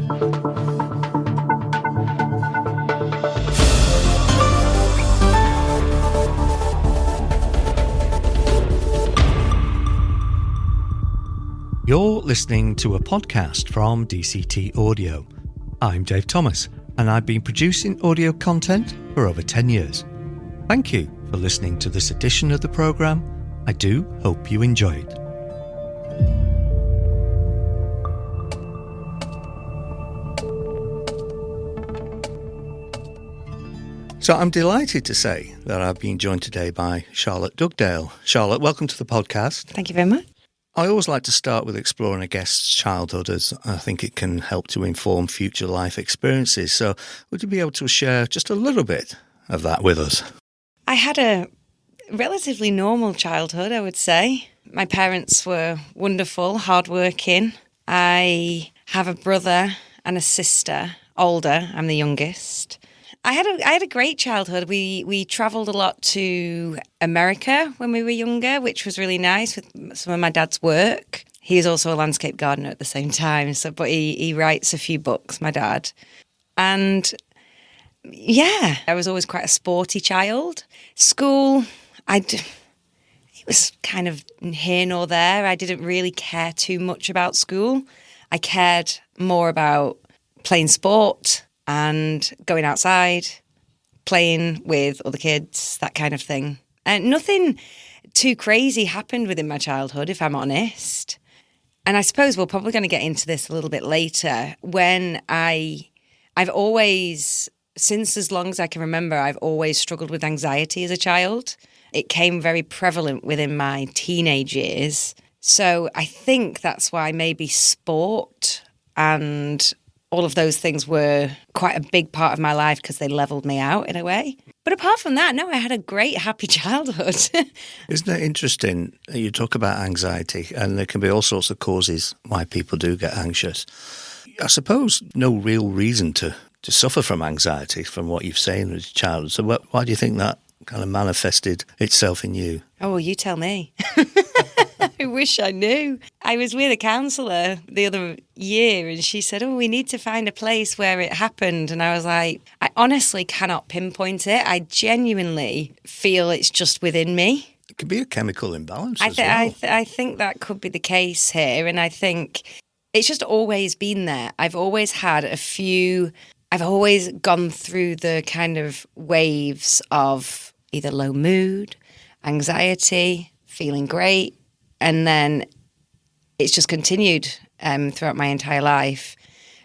You're listening to a podcast from DCT Audio. I'm Dave Thomas, and I've been producing audio content for over 10 years. Thank you for listening to this edition of the programme. I do hope you enjoy it. So I'm delighted to say that I've been joined today by Charlotte Dugdale. Charlotte, welcome to the podcast. Thank you very much. I always like to start with exploring a guest's childhood, as I think it can help to inform future life experiences. So would you be able to share just a little bit of that with us? I had a relatively normal childhood, I would say. My parents were wonderful, hardworking. I have a brother and a sister, older. I'm the youngest. I had a great childhood. We travelled a lot to America when we were younger, which was really nice with some of my dad's work. He is also a landscape gardener at the same time, but he writes a few books, my dad. And yeah, I was always quite a sporty child. School, it was kind of here nor there. I didn't really care too much about school. I cared more about playing sport and going outside, playing with other kids, that kind of thing. And nothing too crazy happened within my childhood, if I'm honest. And I suppose we're probably going to get into this a little bit later. When I've always, since as long as I can remember, I've always struggled with anxiety as a child. It came very prevalent within my teenage years. So I think that's why maybe sport and all of those things were quite a big part of my life because they levelled me out in a way. But apart from that, no, I had a great, happy childhood. Isn't it interesting? You talk about anxiety, and there can be all sorts of causes why people do get anxious. I suppose no real reason to suffer from anxiety from what you've seen as a child. So why do you think that kind of manifested itself in you? Oh, well, you tell me. I wish I knew. I was with a counsellor the other year and she said, we need to find a place where it happened. And I was like, I honestly cannot pinpoint it. I genuinely feel it's just within me. It could be a chemical imbalance as well. I think that could be the case here. And I think it's just always been there. I've always gone through the kind of waves of either low mood, anxiety, feeling great. And then it's just continued throughout my entire life.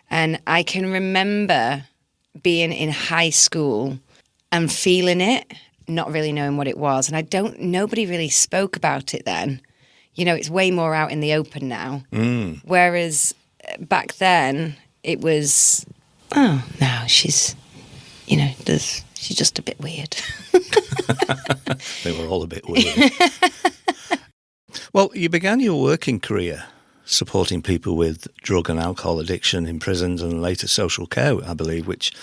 And I can remember being in high school and feeling it, not really knowing what it was. And nobody really spoke about it then. You know, it's way more out in the open now. Whereas back then it was, oh, no, she's just a bit weird. They were all a bit weird. Well, you began your working career supporting people with drug and alcohol addiction in prisons and later social care, I believe, which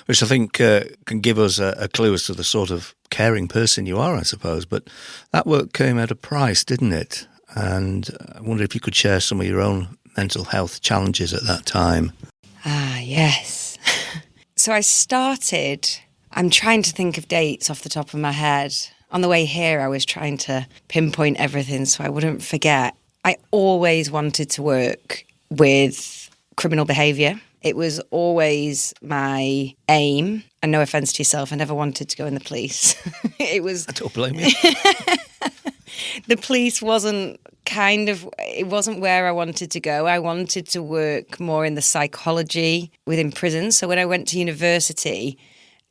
I think can give us a clue as to the sort of caring person you are, I suppose. But that work came at a price, didn't it? And I wonder if you could share some of your own mental health challenges at that time. Ah, yes. So I'm trying to think of dates off the top of my head. On the way here, I was trying to pinpoint everything so I wouldn't forget. I always wanted to work with criminal behaviour. It was always my aim. And no offence to yourself, I never wanted to go in the police. I don't blame you. The police wasn't where I wanted to go. I wanted to work more in the psychology within prisons. So when I went to university,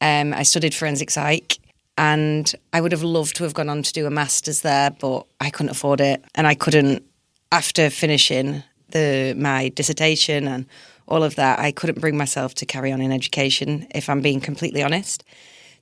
I studied forensic psych. And I would have loved to have gone on to do a master's there, but I couldn't afford it. And I couldn't, after finishing my dissertation and all of that, I couldn't bring myself to carry on in education, if I'm being completely honest.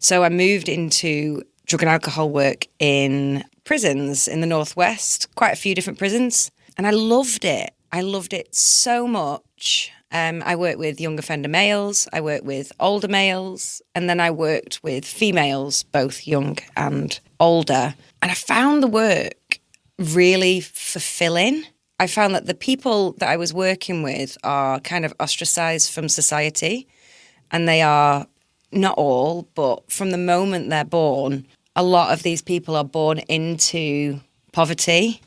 So I moved into drug and alcohol work in prisons in the Northwest, quite a few different prisons. And I loved it. I loved it so much. I worked with young offender males, I worked with older males, and then I worked with females, both young and older. And I found the work really fulfilling. I found that the people that I was working with are kind of ostracized from society, and they are not all, but from the moment they're born, a lot of these people are born into poverty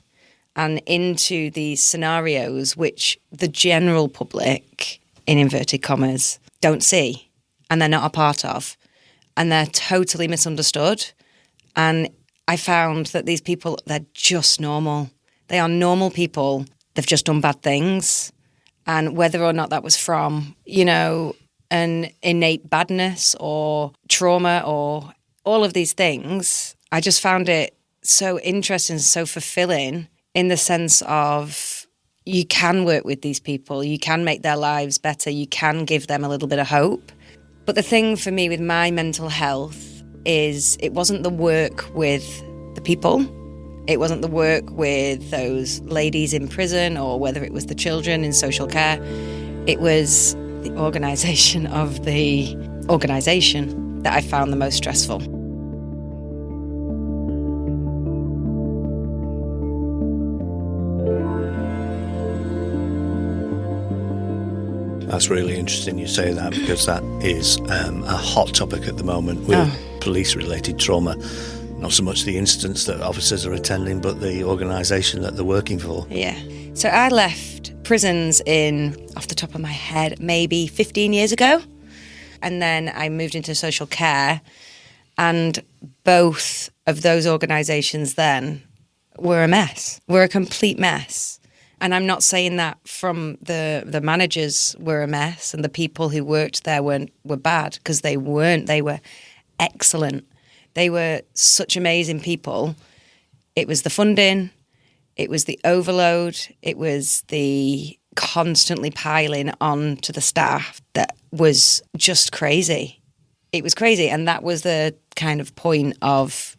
and into these scenarios which the general public, in inverted commas, don't see and they're not a part of, and they're totally misunderstood. And I found that these people, they're just normal. They are normal people. They've just done bad things. And whether or not that was from, an innate badness or trauma or all of these things, I just found it so interesting, so fulfilling in the sense of you can work with these people, you can make their lives better, you can give them a little bit of hope. But the thing for me with my mental health is it wasn't the work with the people. It wasn't the work with those ladies in prison or whether it was the children in social care. It was the organisation of the organisation that I found the most stressful. That's really interesting you say that, because that is a hot topic at the moment with police-related trauma. Not so much the incidents that officers are attending, but the organisation that they're working for. Yeah. So I left prisons off the top of my head, maybe 15 years ago. And then I moved into social care. And both of those organisations then were a mess, were a complete mess. And I'm not saying that from the managers were a mess and the people who worked there were bad, because they weren't. They were excellent. They were such amazing people. It was the funding, it was the overload, it was the constantly piling on to the staff that was just crazy. It was crazy, and that was the kind of point of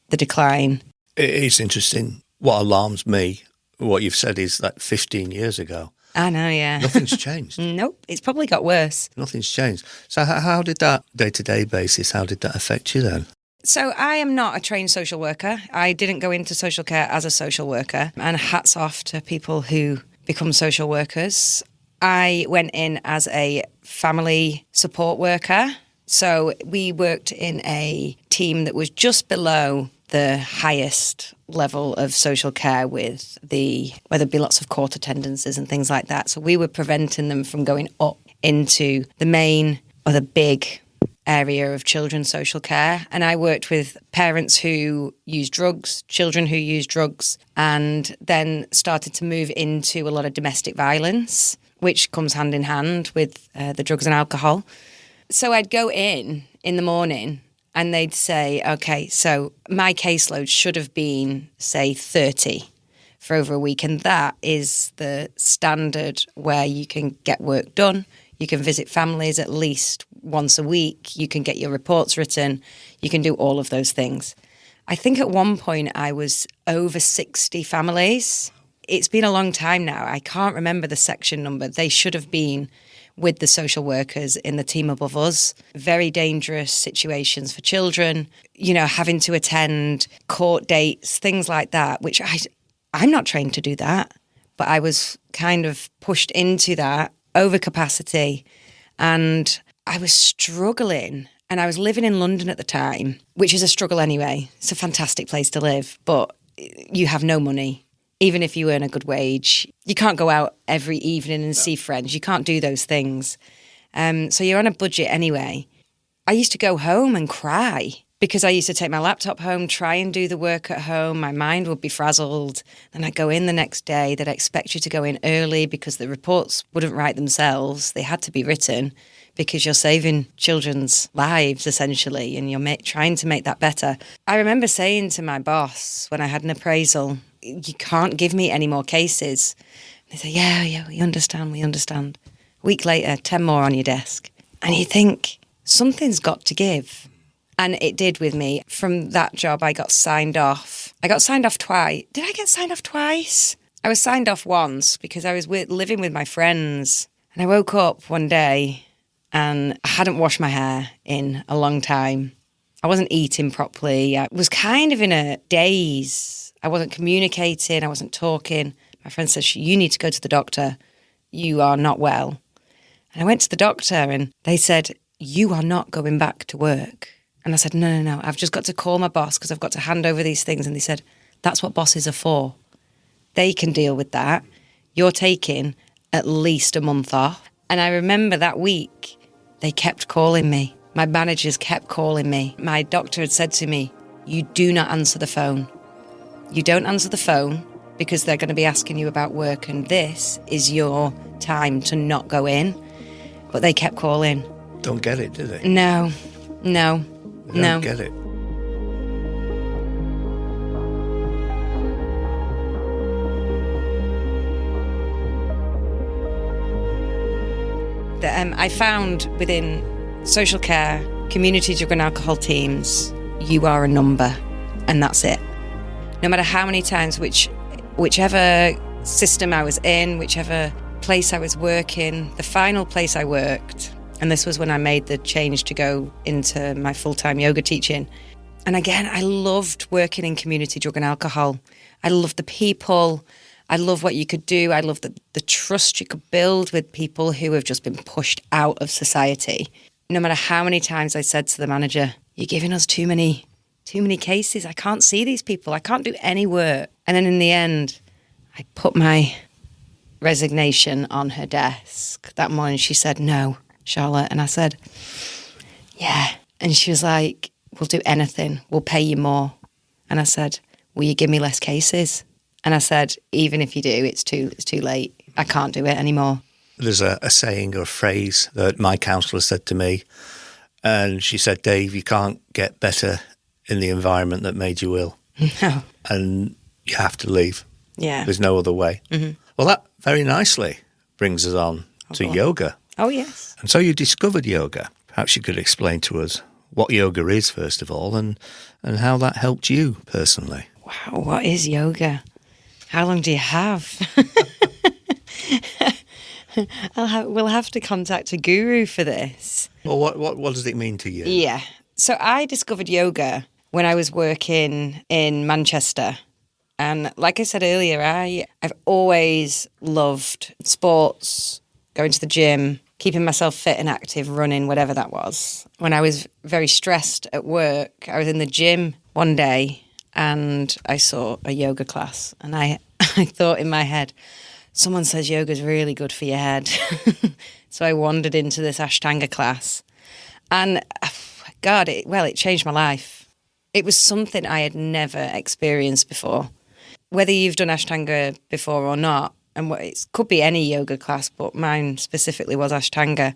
the decline. It's interesting. What alarms me, what you've said, is that 15 years ago. I know, yeah. Nothing's changed. Nope, it's probably got worse. Nothing's changed. So how did that day-to-day basis, how did that affect you then? So I am not a trained social worker. I didn't go into social care as a social worker, and hats off to people who become social workers. I went in as a family support worker. So we worked in a team that was just below the highest level of social care with where there'd be lots of court attendances and things like that. So we were preventing them from going up into the main or the big area of children's social care. And I worked with parents who use drugs, children who use drugs, and then started to move into a lot of domestic violence, which comes hand in hand with the drugs and alcohol. So I'd go in the morning and they'd say, okay, so my caseload should have been, say, 30 for over a week. And that is the standard where you can get work done. You can visit families at least once a week. You can get your reports written. You can do all of those things. I think at one point I was over 60 families. It's been a long time now. I can't remember the section number. They should have been with the social workers in the team above us. Very dangerous situations for children, having to attend court dates, things like that, which I'm not trained to do that. But I was kind of pushed into that overcapacity, and I was struggling. And I was living in London at the time, which is a struggle anyway. It's a fantastic place to live, but you have no money. Even if you earn a good wage, you can't go out every evening and see friends. You can't do those things. So you're on a budget anyway. I used to go home and cry because I used to take my laptop home, try and do the work at home. My mind would be frazzled. Then I'd go in the next day. They'd expect you to go in early because the reports wouldn't write themselves. They had to be written because you're saving children's lives, essentially, and you're trying to make that better. I remember saying to my boss when I had an appraisal, you can't give me any more cases. They say, yeah, we understand. A week later, 10 more on your desk. And you think, something's got to give. And it did with me. From that job, I got signed off. I got signed off twice. Did I get signed off twice? I was signed off once because I was living with my friends. And I woke up one day and I hadn't washed my hair in a long time. I wasn't eating properly. I was kind of in a daze. I wasn't communicating. I wasn't talking. My friend says, you need to go to the doctor. You are not well. And I went to the doctor and they said, you are not going back to work. And I said, no, I've just got to call my boss because I've got to hand over these things. And they said, that's what bosses are for. They can deal with that. You're taking at least a month off. And I remember that week, they kept calling me. My managers kept calling me. My doctor had said to me, you do not answer the phone. You don't answer the phone because they're going to be asking you about work and this is your time to not go in. But they kept calling. Don't get it, do they? No. They don't get it. I found within social care, community drug and alcohol teams, you are a number and that's it. No matter how many times, whichever system I was in, whichever place I was working, the final place I worked, and this was when I made the change to go into my full-time yoga teaching. And again, I loved working in community drug and alcohol. I loved the people. I love what you could do. I love the trust you could build with people who have just been pushed out of society. No matter how many times I said to the manager, you're giving us too many cases. I can't see these people. I can't do any work. And then in the end, I put my resignation on her desk. That morning she said, no, Charlotte. And I said, yeah. And she was like, we'll do anything. We'll pay you more. And I said, will you give me less cases? And I said, even if you do, it's too late. I can't do it anymore. There's a saying or a phrase that my counsellor said to me, and she said, Dave, you can't get better in the environment that made you ill. No. And you have to leave. Yeah. There's no other way. Mm-hmm. Well, that very nicely brings us on to yoga. Oh, yes. And so you discovered yoga. Perhaps you could explain to us what yoga is, first of all, and how that helped you personally. Wow, what is yoga? How long do you have? We'll have to contact a guru for this. Well, what does it mean to you? Yeah. So I discovered yoga when I was working in Manchester. And like I said earlier, I've always loved sports, going to the gym, keeping myself fit and active, running, whatever that was. When I was very stressed at work, I was in the gym one day and I saw a yoga class. And I thought in my head, someone says yoga's really good for your head. So I wandered into this Ashtanga class. And God, it changed my life. It was something I had never experienced before. Whether you've done Ashtanga before or not, and it could be any yoga class, but mine specifically was Ashtanga,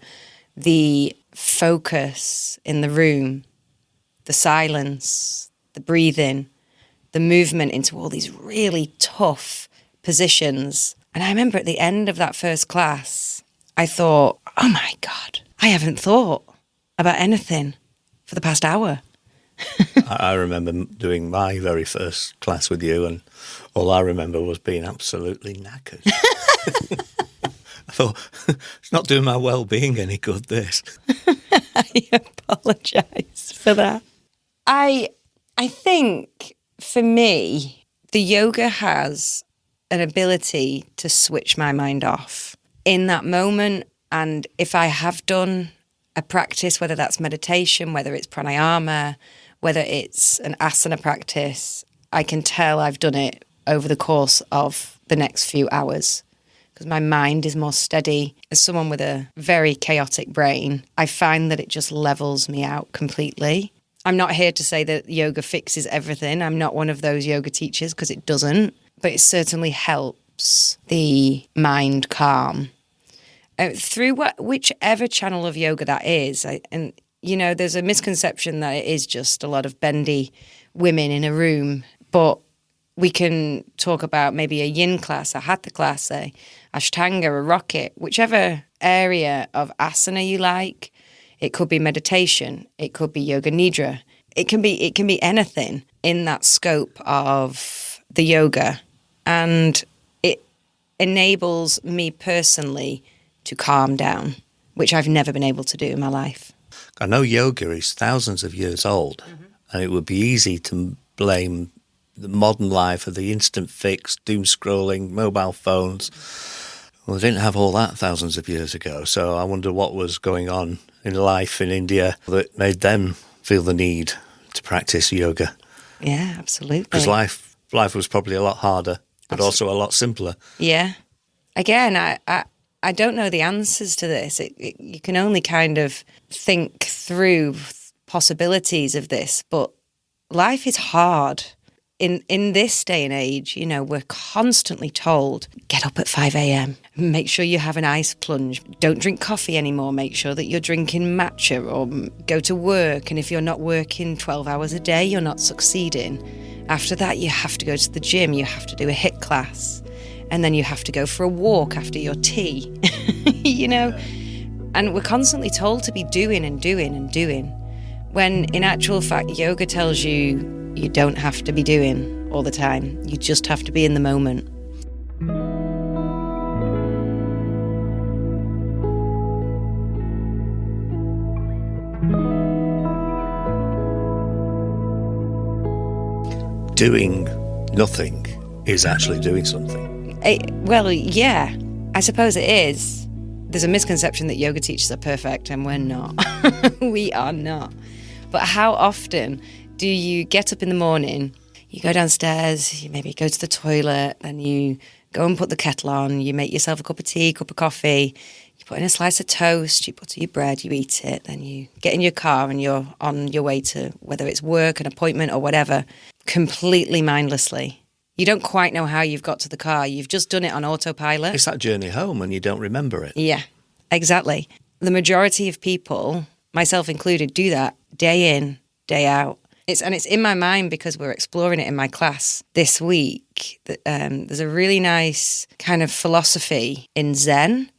the focus in the room, the silence, the breathing, the movement into all these really tough positions. And I remember at the end of that first class, I thought, oh my God, I haven't thought about anything for the past hour. I remember doing my very first class with you, and all I remember was being absolutely knackered. I thought, it's not doing my well-being any good, this. I apologise for that. I think, for me, the yoga has an ability to switch my mind off in that moment. And if I have done a practice, whether that's meditation, whether it's pranayama, whether it's an asana practice, I can tell I've done it over the course of the next few hours because my mind is more steady. As someone with a very chaotic brain, I find that it just levels me out completely. I'm not here to say that yoga fixes everything. I'm not one of those yoga teachers because it doesn't, but it certainly helps the mind calm. Through whichever channel of yoga that is, there's a misconception that it is just a lot of bendy women in a room, but we can talk about maybe a yin class, a hatha class, a ashtanga, a rocket, whichever area of asana you like. It could be meditation, it could be yoga nidra. It can be anything in that scope of the yoga, and it enables me personally to calm down, which I've never been able to do in my life. I know yoga is thousands of years old, and it would be easy to blame the modern life of the instant fix, doom scrolling, mobile phones. Well, they didn't have all that thousands of years ago. So I wonder what was going on in life in India that made them feel the need to practice yoga. Yeah, absolutely. Because life was probably a lot harder, but also a lot simpler. Yeah. Again, I don't know the answers to this. You can only kind of think through possibilities of this, but life is hard. In this day and age, we're constantly told, get up at 5 a.m, make sure you have an ice plunge, don't drink coffee anymore, make sure that you're drinking matcha, or go to work, and if you're not working 12 hours a day, you're not succeeding. After that, you have to go to the gym, you have to do a HIIT class, and then you have to go for a walk after your tea, And we're constantly told to be doing and doing and doing, when in actual fact, yoga tells you you don't have to be doing all the time. You just have to be in the moment. Doing nothing is actually doing something. Well, yeah, I suppose it is. There's a misconception that yoga teachers are perfect, and we're not. We are not. But how often do you get up in the morning, you go downstairs, you maybe go to the toilet, then you go and put the kettle on, you make yourself a cup of tea, cup of coffee, you put in a slice of toast, you butter your bread, you eat it, then you get in your car and you're on your way to whether it's work, an appointment or whatever, completely mindlessly. You don't quite know how you've got to the car. You've just done it on autopilot. It's that journey home and you don't remember it. Yeah, exactly. The majority of people, myself included, do that day in, day out. It's in my mind because we're exploring it in my class this week. There's a really nice kind of philosophy in Zen.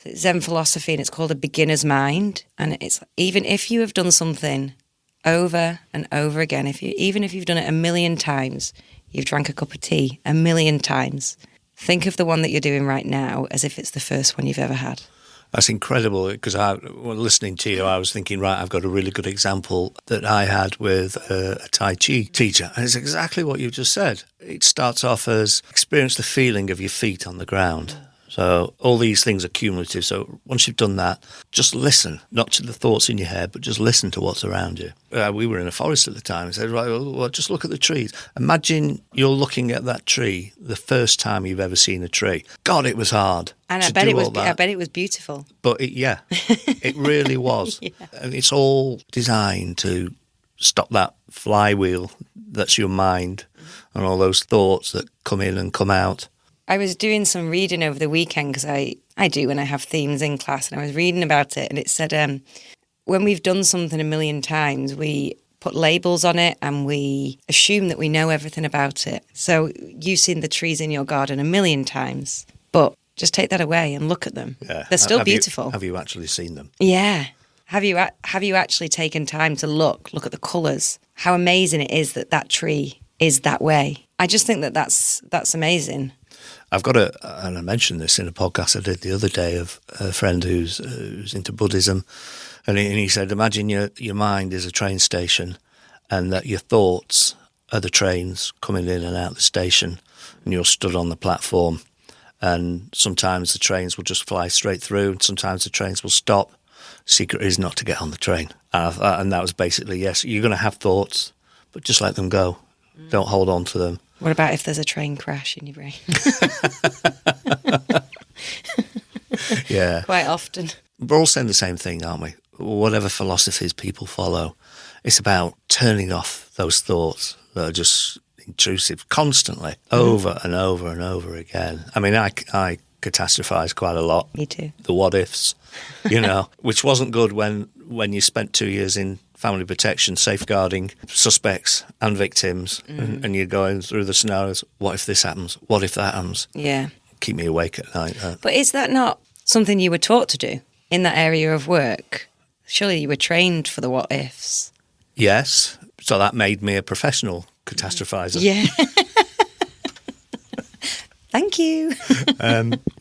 It's Zen philosophy, and it's called a beginner's mind. And it's even if you have done something over and over again, even if you've done it a million times, you've drank a cup of tea a million times, think of the one that you're doing right now as if it's the first one you've ever had. That's incredible, because listening to you, I was thinking, right, I've got a really good example that I had with a Tai Chi teacher. And it's exactly what you just said. It starts off as experience the feeling of your feet on the ground. So all these things are cumulative. So once you've done that, just listen, not to the thoughts in your head, but just listen to what's around you. We were in a forest at the time and said, right, well, just look at the trees. Imagine you're looking at that tree the first time you've ever seen a tree. God, it was hard. And I bet it was beautiful. But it really was. Yeah. And it's all designed to stop that flywheel that's your mind and all those thoughts that come in and come out. I was doing some reading over the weekend, because I do when I have themes in class, and I was reading about it, and it said when we've done something a million times, we put labels on it and we assume that we know everything about it. So you've seen the trees in your garden a million times, but just take that away and look at them. Yeah. They're still beautiful. Have you actually seen them? Yeah. Have you actually taken time to look at the colours? How amazing it is that tree is that way. I just think that's amazing. I've got and I mentioned this in a podcast I did the other day of a friend who's into Buddhism, and he said, imagine your mind is a train station, and that your thoughts are the trains coming in and out the station, and you're stood on the platform, and sometimes the trains will just fly straight through, and sometimes the trains will stop. The secret is not to get on the train. And that was basically, yes, you're going to have thoughts, but just let them go. Don't hold on to them. What about if there's a train crash in your brain? Yeah. Quite often. We're all saying the same thing, aren't we? Whatever philosophies people follow, it's about turning off those thoughts that are just intrusive constantly, over and over and over again. I mean, I catastrophize quite a lot. Me too. The what ifs, which wasn't good when you spent 2 years in family protection, safeguarding suspects and victims, and you're going through the scenarios. What if this happens? What if that happens? Yeah. Keep me awake at night. But is that not something you were taught to do in that area of work? Surely you were trained for the what ifs. Yes. So that made me a professional catastrophizer. Yeah. Thank you.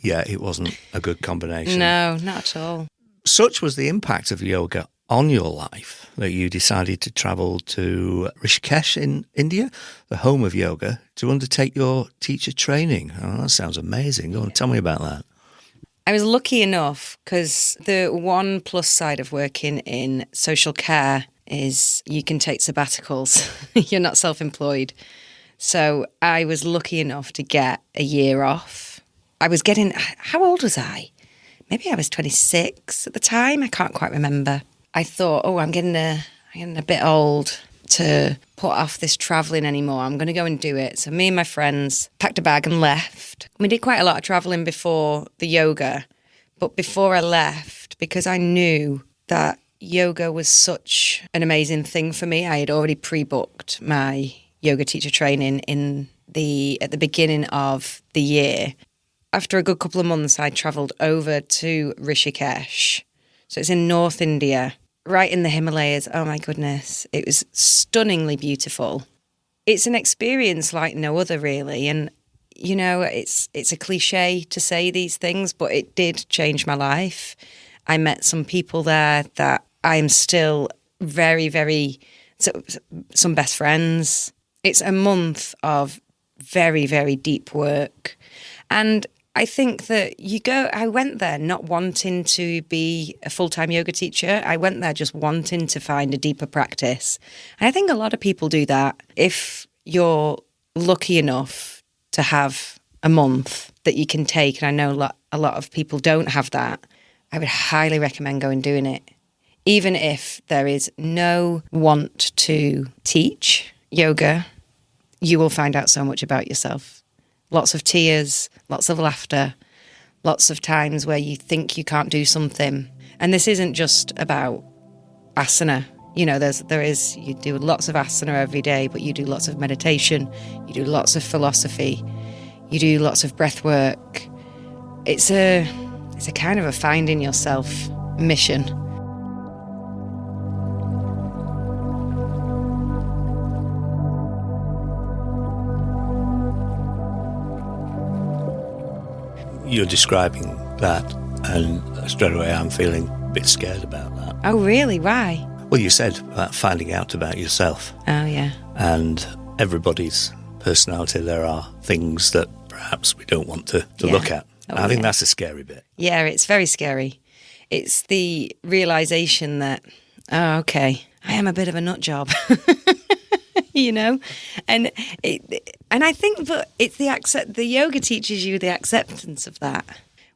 Yeah, it wasn't a good combination. No, not at all. Such was the impact of yoga on your life that you decided to travel to Rishikesh in India, the home of yoga, to undertake your teacher training. Oh, that sounds amazing. Go on, tell me about that. I was lucky enough because the one plus side of working in social care is you can take sabbaticals. You're not self-employed. So I was lucky enough to get a year off. How old was I? Maybe I was 26 at the time. I can't quite remember. I thought, I'm getting a bit old to put off this travelling anymore. I'm going to go and do it. So me and my friends packed a bag and left. We did quite a lot of travelling before the yoga. But before I left, because I knew that yoga was such an amazing thing for me, I had already pre-booked my yoga teacher training at the beginning of the year. After a good couple of months, I travelled over to Rishikesh. So it's in North India, right in the Himalayas. Oh my goodness. It was stunningly beautiful. It's an experience like no other, really. And, you know, it's a cliche to say these things, but it did change my life. I met some people there that I'm still some best friends. It's a month of very, very deep work. And I think that I went there not wanting to be a full-time yoga teacher. I went there just wanting to find a deeper practice. And I think a lot of people do that. If you're lucky enough to have a month that you can take, and I know a lot of people don't have that, I would highly recommend going and doing it. Even if there is no want to teach yoga, you will find out so much about yourself. Lots of tears, lots of laughter, lots of times where you think you can't do something. And this isn't just about asana. You know, you do lots of asana every day, but you do lots of meditation, you do lots of philosophy, you do lots of breath work. It's a kind of a finding yourself mission. You're describing that, and straight away I'm feeling a bit scared about that. Oh, really? Why? Well, you said about finding out about yourself. Oh, yeah. And everybody's personality, there are things that perhaps we don't want to look at. I think that's a scary bit. Yeah, it's very scary. It's the realisation that, okay, I am a bit of a nut job. You know, and I think, but it's the yoga teaches you the acceptance of that.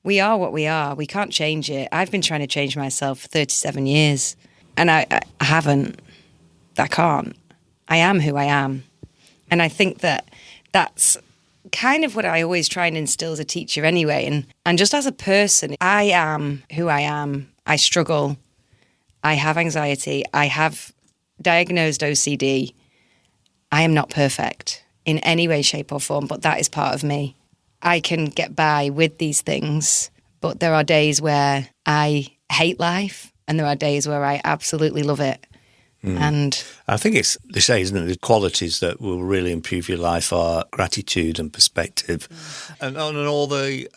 We are what we are. We can't change it. I've been trying to change myself for 37 years, and I haven't. I can't. I am who I am, and I think that's kind of what I always try and instill as a teacher, anyway. And just as a person, I am who I am. I struggle. I have anxiety. I have diagnosed OCD. I am not perfect in any way, shape or form, but that is part of me. I can get by with these things, but there are days where I hate life and there are days where I absolutely love it. And I think they say, isn't it, the qualities that will really improve your life are gratitude and perspective, and all the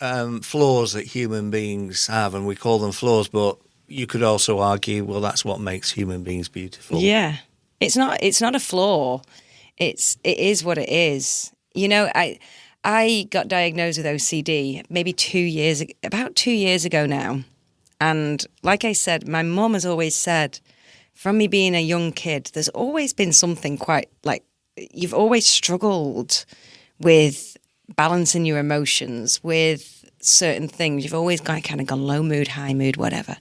flaws that human beings have, and we call them flaws, but you could also argue, well, that's what makes human beings beautiful. Yeah, it's not a flaw. It is what it is. You know, I got diagnosed with OCD about 2 years ago now. And like I said, my mum has always said, from me being a young kid, there's always been something quite like, you've always struggled with balancing your emotions, with certain things. You've always kind of gone low mood, high mood, whatever.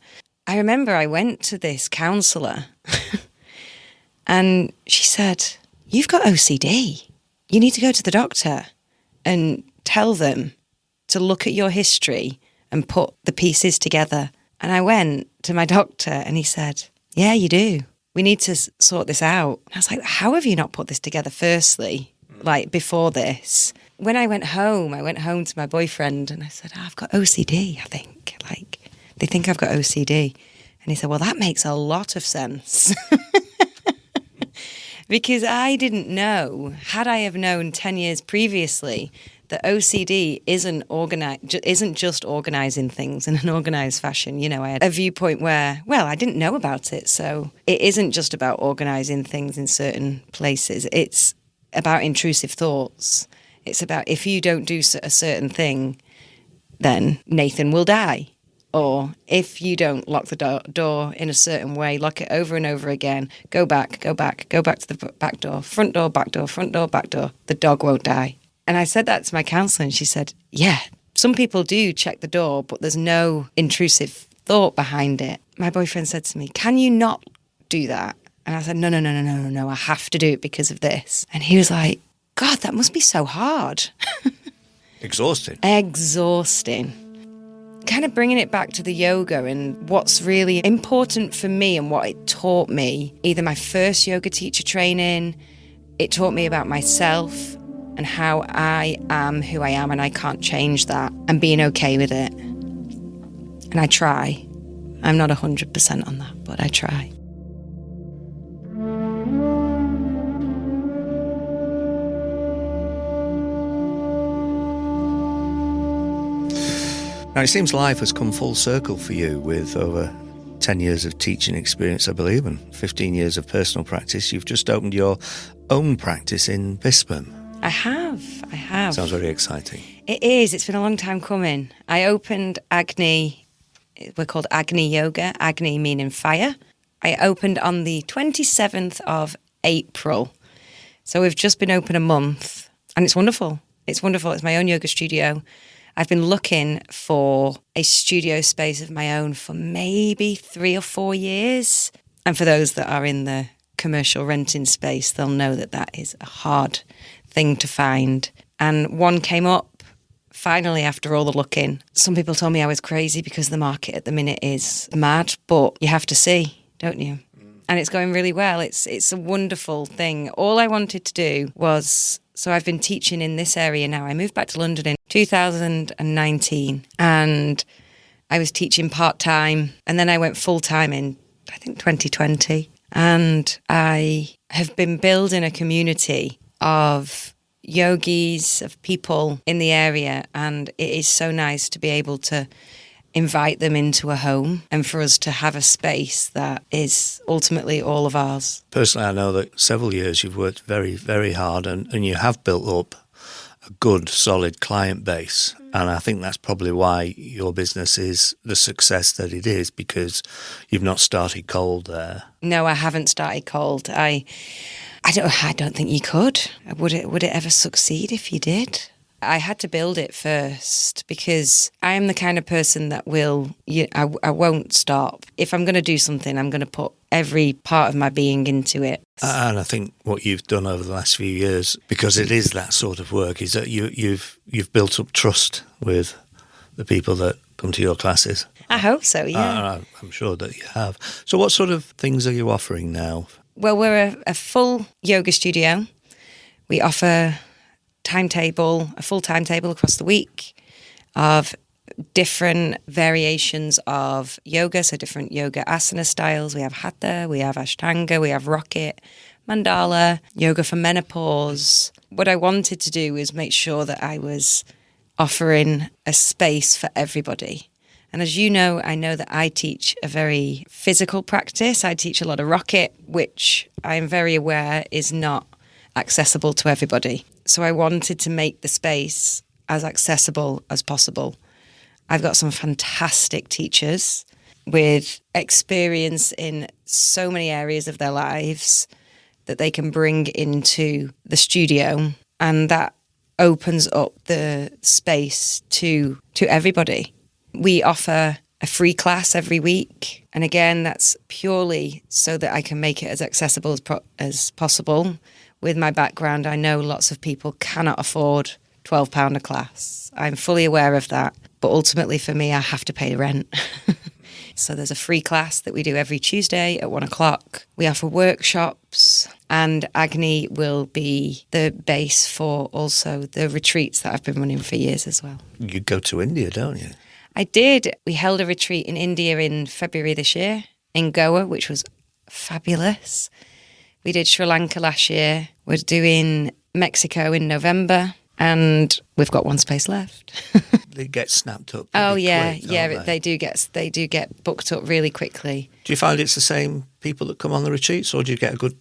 I remember I went to this counsellor and she said, "You've got OCD. You need to go to the doctor and tell them to look at your history and put the pieces together." And I went to my doctor and he said, "Yeah, you do. We need to sort this out." And I was like, "How have you not put this together firstly, like before this?" When I went home to my boyfriend and I said, "I've got OCD, I think. Like, they think I've got OCD." And he said, "Well, that makes a lot of sense." Because I didn't know, had I have known 10 years previously that OCD isn't just organising things in an organised fashion. You know, I had a viewpoint where, well, I didn't know about it, so it isn't just about organising things in certain places. It's about intrusive thoughts. It's about if you don't do a certain thing, then Nathan will die. Or if you don't lock the door in a certain way, lock it over and over again, go back to the back door, front door, back door, front door, back door, the dog won't die. And I said that to my counsellor and she said, yeah, some people do check the door, but there's no intrusive thought behind it. My boyfriend said to me, can you not do that? And I said, no, I have to do it because of this. And he was like, God, that must be so hard. Exhausting. Kind of bringing it back to the yoga and what's really important for me and what it taught me, either my first yoga teacher training, it taught me about myself and how I am who I am and I can't change that, and being okay with it. And I try. I'm not 100% on that, but I try. Now, it seems life has come full circle for you with over 10 years of teaching experience, I believe, and 15 years of personal practice. You've just opened your own practice in Bispham. I have. Sounds very exciting. It is. It's been a long time coming. I opened Agni. We're called Agni Yoga, Agni meaning fire. I opened on the 27th of April. So we've just been open a month, and it's wonderful. It's my own yoga studio. I've been looking for a studio space of my own for maybe 3 or 4 years. And for those that are in the commercial renting space, they'll know that that is a hard thing to find. And one came up finally after all the looking. Some people told me I was crazy because the market at the minute is mad, but you have to see, don't you? And it's going really well. It's a wonderful thing. All I wanted to do was, so I've been teaching in this area now. I moved back to London in 2019 and I was teaching part-time and then I went full-time in, I think, 2020. And I have been building a community of yogis, of people in the area, and it is so nice to be able to invite them into a home and for us to have a space that is ultimately all of ours. Personally, I know that several years you've worked very, very hard and you have built up a good, solid client base. And I think that's probably why your business is the success that it is, because you've not started cold there. No, I haven't started cold. I don't think you could. Would it ever succeed if you did? I had to build it first because I am the kind of person that I won't stop. If I'm going to do something, I'm going to put every part of my being into it. And I think what you've done over the last few years, because it is that sort of work, is that you've built up trust with the people that come to your classes. I hope so, yeah. I'm sure that you have. So what sort of things are you offering now? Well, we're a full yoga studio. We offer a full timetable across the week of different variations of yoga, so different yoga asana styles. We have hatha, we have ashtanga, we have rocket, mandala, yoga for menopause. What I wanted to do was make sure that I was offering a space for everybody. And as you know, I know that I teach a very physical practice. I teach a lot of rocket, which I am very aware is not accessible to everybody. So I wanted to make the space as accessible as possible. I've got some fantastic teachers with experience in so many areas of their lives that they can bring into the studio, and that opens up the space to everybody. We offer a free class every week, and again, that's purely so that I can make it as accessible as possible. With my background, I know lots of people cannot afford £12 a class. I'm fully aware of that. But ultimately for me, I have to pay the rent. So there's a free class that we do every Tuesday at 1:00. We offer workshops, and Agni will be the base for also the retreats that I've been running for years as well. You go to India, don't you? I did. We held a retreat in India in February this year, in Goa, which was fabulous. We did Sri Lanka last year. We're doing Mexico in November. And we've got one space left. They get snapped up. Oh yeah, quick, yeah, they do get booked up really quickly. Do you find it's the same people that come on the retreats, or do you get a good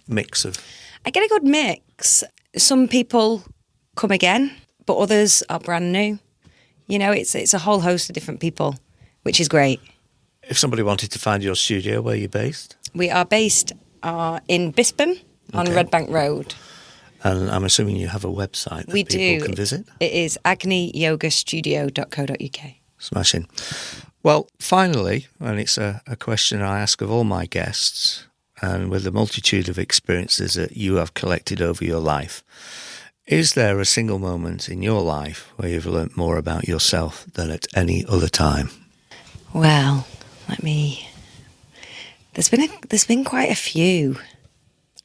mix of? I get a good mix. Some people come again, but others are brand new. You know, it's a whole host of different people, which is great. If somebody wanted to find your studio, where are you based? We are based in Bispham on Red Bank Road. And I'm assuming you have a website that people can visit? It is agniyogastudio.co.uk. Smashing. Well, finally, and it's a question I ask of all my guests, and with the multitude of experiences that you have collected over your life, is there a single moment in your life where you've learnt more about yourself than at any other time? Well, there's been quite a few.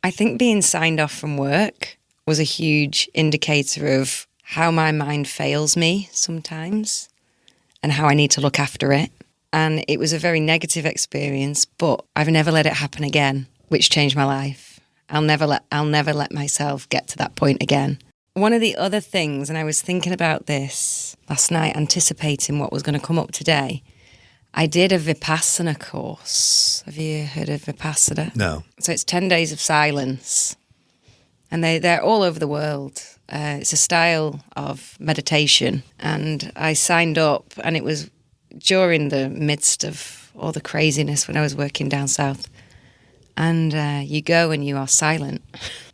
I think being signed off from work was a huge indicator of how my mind fails me sometimes and how I need to look after it. And it was a very negative experience, but I've never let it happen again, which changed my life. I'll never let myself get to that point again. One of the other things, and I was thinking about this last night, anticipating what was going to come up today, I did a Vipassana course. Have you heard of Vipassana? No. So it's 10 days of silence. And they're all over the world. It's a style of meditation. And I signed up, and it was during the midst of all the craziness when I was working down south. And you go and you are silent.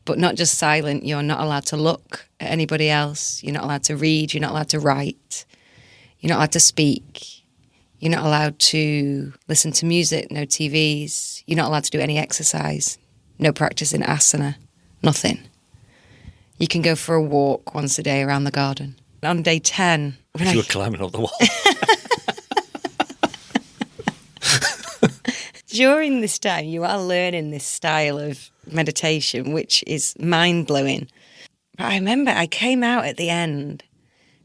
But not just silent, you're not allowed to look at anybody else. You're not allowed to read. You're not allowed to write. You're not allowed to speak. You're not allowed to listen to music, no TVs. You're not allowed to do any exercise, no practice in asana, nothing. You can go for a walk once a day around the garden. On day 10... You were climbing up the wall. During this time, you are learning this style of meditation, which is mind-blowing. But I remember I came out at the end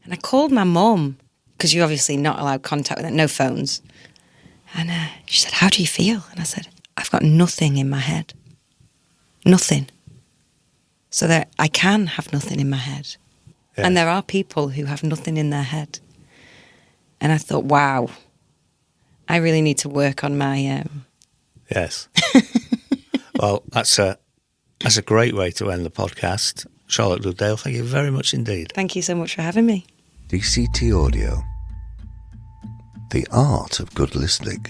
and I called my mum, because you're obviously not allowed contact with it, no phones. And she said, "How do you feel?" And I said, "I've got nothing in my head. Nothing." So that I can have nothing in my head. Yeah. And there are people who have nothing in their head. And I thought, wow, I really need to work on my... Yes. Well, that's a great way to end the podcast. Charlotte Dugdale, thank you very much indeed. Thank you so much for having me. DCT Audio. The art of good listening.